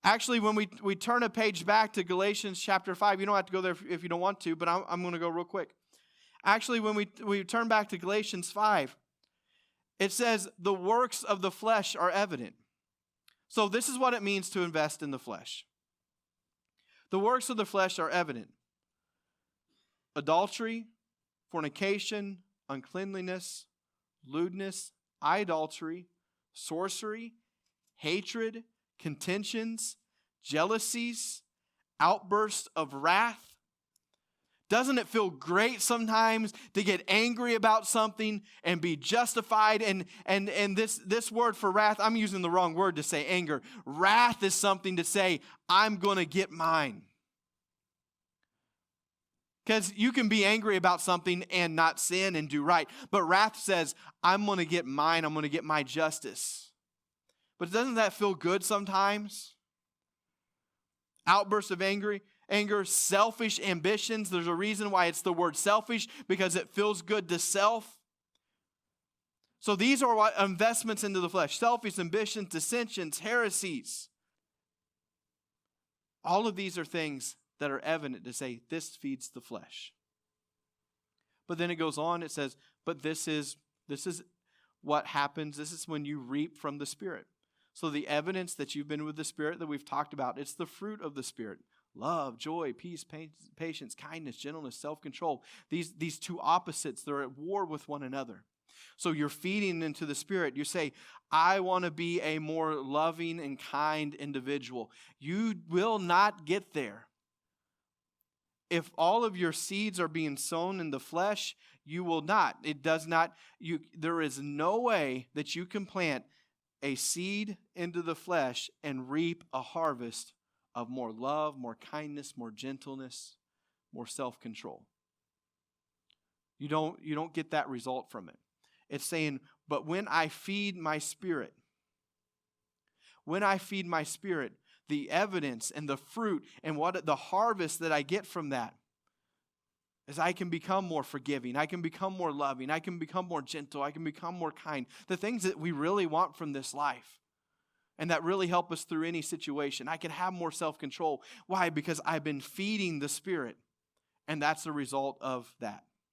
Actually, when we turn a page back to Galatians chapter 5, you don't have to go there if you don't want to, but I'm going to go real quick. Actually, when we turn back to Galatians 5, it says the works of the flesh are evident. So this is what it means to invest in the flesh. The works of the flesh are evident. Adultery, fornication, uncleanliness, lewdness, idolatry, sorcery, hatred, contentions, jealousies, outbursts of wrath. Doesn't it feel great sometimes to get angry about something and be justified? And this word for wrath, I'm using the wrong word to say anger. Wrath is something to say, I'm going to get mine. Because you can be angry about something and not sin and do right. But wrath says, I'm going to get mine. I'm going to get my justice. But doesn't that feel good sometimes? Outbursts of anger, selfish ambitions. There's a reason why it's the word selfish, because it feels good to self. So these are what investments into the flesh. Selfish ambitions, dissensions, heresies. All of these are things that are evident to say this feeds the flesh. But then it goes on, it says, but this is what happens. This is when you reap from the Spirit. So the evidence that you've been with the Spirit that we've talked about, it's the fruit of the Spirit. Love, joy, peace, patience, kindness, gentleness, self-control. These two opposites, they're at war with one another. So you're feeding into the Spirit. You say, I want to be a more loving and kind individual. You will not get there. If all of your seeds are being sown in the flesh, you will not. It does not. There is no way that you can plant a seed into the flesh and reap a harvest of more love, more kindness, more gentleness, more self-control. You don't get that result from it. It's saying, but when I feed my spirit, the evidence and the fruit and what the harvest that I get from that is I can become more forgiving. I can become more loving. I can become more gentle. I can become more kind. The things that we really want from this life and that really help us through any situation. I can have more self-control. Why? Because I've been feeding the Spirit, and that's the result of that.